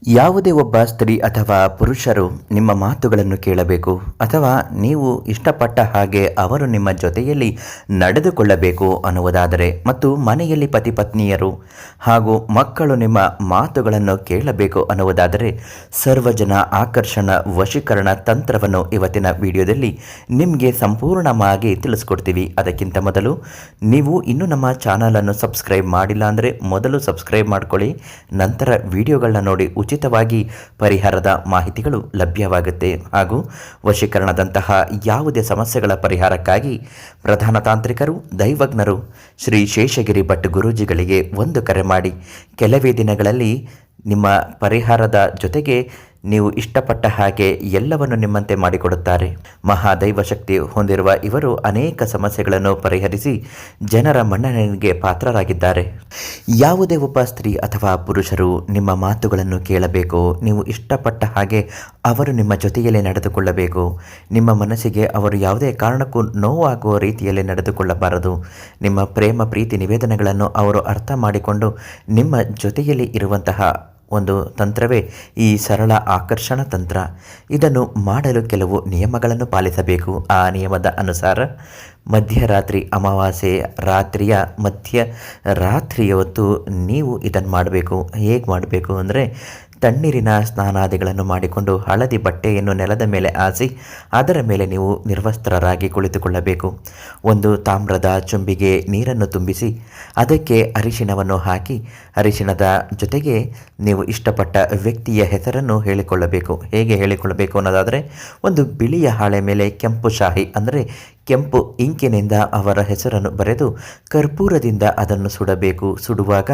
ಯಾವುದೇ ಒಬ್ಬ ಸ್ತ್ರೀ ಅಥವಾ ಪುರುಷರು ನಿಮ್ಮ ಮಾತುಗಳನ್ನು ಕೇಳಬೇಕು ಅಥವಾ ನೀವು ಇಷ್ಟಪಟ್ಟ ಹಾಗೆ ಅವರು ನಿಮ್ಮ ಜೊತೆಯಲ್ಲಿ ನಡೆದುಕೊಳ್ಳಬೇಕು ಅನ್ನುವುದಾದರೆ ಮತ್ತು ಮನೆಯಲ್ಲಿ ಪತಿ ಪತ್ನಿಯರು ಹಾಗೂ ಮಕ್ಕಳು ನಿಮ್ಮ ಮಾತುಗಳನ್ನು ಕೇಳಬೇಕು ಅನ್ನುವುದಾದರೆ ಸರ್ವಜನ ಆಕರ್ಷಣ ವಶೀಕರಣ ತಂತ್ರವನ್ನು ಇವತ್ತಿನ ವಿಡಿಯೋದಲ್ಲಿ ನಿಮಗೆ ಸಂಪೂರ್ಣವಾಗಿ ತಿಳಿಸ್ಕೊಡ್ತೀವಿ. ಅದಕ್ಕಿಂತ ಮೊದಲು ನೀವು ಇನ್ನೂ ನಮ್ಮ ಚಾನಲನ್ನು ಸಬ್ಸ್ಕ್ರೈಬ್ ಮಾಡಿಲ್ಲ ಅಂದರೆ ಮೊದಲು ಸಬ್ಸ್ಕ್ರೈಬ್ ಮಾಡ್ಕೊಳ್ಳಿ. ನಂತರ ವಿಡಿಯೋಗಳನ್ನ ನೋಡಿ ಉಚಿತವಾಗಿ ಪರಿಹಾರದ ಮಾಹಿತಿಗಳು ಲಭ್ಯವಾಗುತ್ತೆ. ಹಾಗೂ ವಶೀಕರಣದಂತಹ ಯಾವುದೇ ಸಮಸ್ಯೆಗಳ ಪರಿಹಾರಕ್ಕಾಗಿ ಪ್ರಧಾನ ತಾಂತ್ರಿಕರು ದೈವಜ್ಞರು ಶ್ರೀ ಶೇಷಗಿರಿ ಭಟ್ ಗುರೂಜಿಗಳಿಗೆ ಒಂದು ಕರೆ ಮಾಡಿ ಕೆಲವೇ ದಿನಗಳಲ್ಲಿ ನಿಮ್ಮ ಪರಿಹಾರದ ಜೊತೆಗೆ ನೀವು ಇಷ್ಟಪಟ್ಟ ಹಾಗೆ ಎಲ್ಲವನ್ನು ನಿಮ್ಮಂತೆ ಮಾಡಿಕೊಡುತ್ತಾರೆ. ಮಹಾದೈವ ಶಕ್ತಿ ಹೊಂದಿರುವ ಇವರು ಅನೇಕ ಸಮಸ್ಯೆಗಳನ್ನು ಪರಿಹರಿಸಿ ಜನರ ಮನ್ನಣೆಗೆ ಪಾತ್ರರಾಗಿದ್ದಾರೆ. ಯಾವುದೇ ಒಬ್ಬ ಸ್ತ್ರೀ ಅಥವಾ ಪುರುಷರು ನಿಮ್ಮ ಮಾತುಗಳನ್ನು ಕೇಳಬೇಕು, ನೀವು ಇಷ್ಟಪಟ್ಟ ಹಾಗೆ ಅವರು ನಿಮ್ಮ ಜೊತೆಯಲ್ಲೇ ನಡೆದುಕೊಳ್ಳಬೇಕು, ನಿಮ್ಮ ಮನಸ್ಸಿಗೆ ಅವರು ಯಾವುದೇ ಕಾರಣಕ್ಕೂ ನೋವಾಗುವ ರೀತಿಯಲ್ಲಿ ನಡೆದುಕೊಳ್ಳಬಾರದು, ನಿಮ್ಮ ಪ್ರೇಮ ಪ್ರೀತಿ ನಿವೇದನೆಗಳನ್ನು ಅವರು ಅರ್ಥ ಮಾಡಿಕೊಂಡು ನಿಮ್ಮ ಜೊತೆಯಲ್ಲಿ ಇರುವಂತಹ ಒಂದು ತಂತ್ರವೇ ಈ ಸರಳ ಆಕರ್ಷಣ ತಂತ್ರ. ಇದನ್ನು ಮಾಡಲು ಕೆಲವು ನಿಯಮಗಳನ್ನು ಪಾಲಿಸಬೇಕು. ಆ ನಿಯಮದ ಅನುಸಾರ ಮಧ್ಯರಾತ್ರಿ ಅಮಾವಾಸ್ಯೆ ರಾತ್ರಿಯ ಮಧ್ಯರಾತ್ರಿಯ ಹೊತ್ತು ನೀವು ಇದನ್ನು ಮಾಡಬೇಕು. ಹೇಗೆ ಮಾಡಬೇಕು ಅಂದರೆ ತಣ್ಣೀರಿನ ಸ್ನಾನಾದಿಗಳನ್ನು ಮಾಡಿಕೊಂಡು ಹಳದಿ ಬಟ್ಟೆಯನ್ನು ನೆಲದ ಮೇಲೆ ಹಾಸಿ ಅದರ ಮೇಲೆ ನೀವು ನಿರ್ವಸ್ತ್ರರಾಗಿ ಕುಳಿತುಕೊಳ್ಳಬೇಕು. ಒಂದು ತಾಮ್ರದ ಚುಂಬಿಗೆ ನೀರನ್ನು ತುಂಬಿಸಿ ಅದಕ್ಕೆ ಅರಿಶಿಣವನ್ನು ಹಾಕಿ ಅರಿಶಿಣದ ಜೊತೆಗೆ ನೀವು ಇಷ್ಟಪಟ್ಟ ವ್ಯಕ್ತಿಯ ಹೆಸರನ್ನು ಹೇಳಿಕೊಳ್ಳಬೇಕು. ಹೇಗೆ ಹೇಳಿಕೊಳ್ಳಬೇಕು ಅನ್ನೋದಾದರೆ ಒಂದು ಬಿಳಿಯ ಹಾಳೆ ಮೇಲೆ ಕೆಂಪು ಶಾಹಿ ಅಂದರೆ ಕೆಂಪು ಇಂಕಿನಿಂದ ಅವರ ಹೆಸರನ್ನು ಬರೆದು ಕರ್ಪೂರದಿಂದ ಅದನ್ನು ಸುಡಬೇಕು. ಸುಡುವಾಗ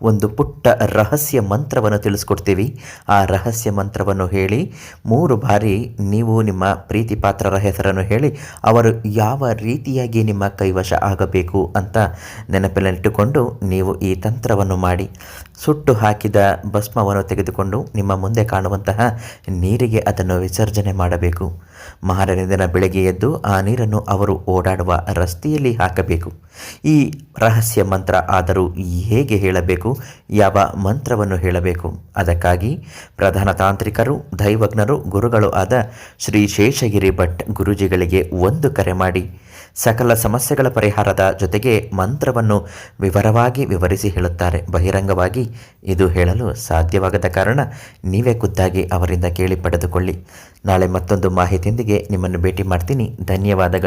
ಒಂದು ಪುಟ್ಟ ರಹಸ್ಯ ಮಂತ್ರವನ್ನು ತಿಳಿಸ್ಕೊಡ್ತೀವಿ. ಆ ರಹಸ್ಯ ಮಂತ್ರವನ್ನು ಹೇಳಿ 3 ಬಾರಿ ನೀವು ನಿಮ್ಮ ಪ್ರೀತಿ ಪಾತ್ರರ ಹೆಸರನ್ನು ಹೇಳಿ ಅವರು ಯಾವ ರೀತಿಯಾಗಿ ನಿಮ್ಮ ಕೈವಶ ಆಗಬೇಕು ಅಂತ ನೆನಪಿನಲ್ಲಿಟ್ಟುಕೊಂಡು ನೀವು ಈ ತಂತ್ರವನ್ನು ಮಾಡಿ ಸುಟ್ಟು ಹಾಕಿದ ಭಸ್ಮವನ್ನು ತೆಗೆದುಕೊಂಡು ನಿಮ್ಮ ಮುಂದೆ ಕಾಣುವಂತಹ ನೀರಿಗೆ ಅದನ್ನು ವಿಸರ್ಜನೆ ಮಾಡಬೇಕು. ಮಾರನೇ ದಿನ ಬೆಳಗ್ಗೆ ಎದ್ದು ಆ ನೀರನ್ನು ಅವರು ಓಡಾಡುವ ರಸ್ತೆಯಲ್ಲಿ ಹಾಕಬೇಕು. ಈ ರಹಸ್ಯ ಮಂತ್ರ ಆದರೂ ಹೇಗೆ ಹೇಳಬೇಕು, ಯಾವ ಮಂತ್ರವನ್ನು ಹೇಳಬೇಕು, ಅದಕ್ಕಾಗಿ ಪ್ರಧಾನ ತಾಂತ್ರಿಕರು ದೈವಜ್ಞರು ಗುರುಗಳು ಆದ ಶ್ರೀ ಶೇಷಗಿರಿ ಭಟ್ ಗುರೂಜಿಗಳಿಗೆ ಒಂದು ಕರೆ ಮಾಡಿ ಸಕಲ ಸಮಸ್ಯೆಗಳ ಪರಿಹಾರದ ಜೊತೆಗೆ ಮಂತ್ರವನ್ನು ವಿವರವಾಗಿ ವಿವರಿಸಿ ಹೇಳುತ್ತಾರೆ. ಬಹಿರಂಗವಾಗಿ ಇದು ಹೇಳಲು ಸಾಧ್ಯವಾಗದ ಕಾರಣ ನೀವೇ ಖುದ್ದಾಗಿ ಅವರಿಂದ ಕೇಳಿ ಪಡೆದುಕೊಳ್ಳಿ. ನಾಳೆ ಮತ್ತೊಂದು ಮಾಹಿತಿಯೊಂದಿಗೆ ನಿಮ್ಮನ್ನು ಭೇಟಿ ಮಾಡ್ತೀನಿ. ಧನ್ಯವಾದಗಳು.